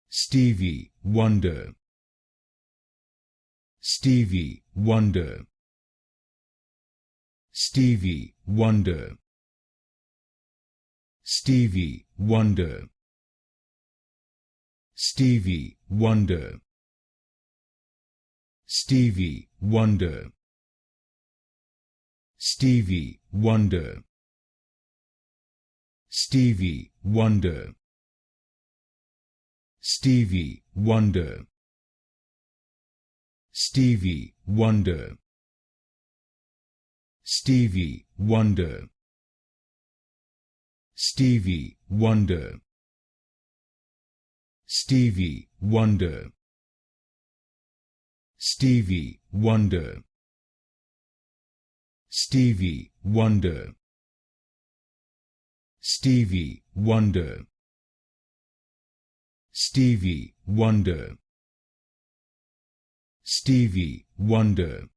Stevie Wonder, Stevie Wonder, Stevie Wonder, Stevie Wonder, Stevie Wonder, Stevie Wonder, Stevie Wonder, Stevie Wonder, Stevie Wonder, Stevie Wonder, Stevie Wonder, Stevie Wonder, Stevie Wonder, Stevie Wonder, Stevie Wonder, Stevie Wonder, Stevie Wonder, Stevie Wonder,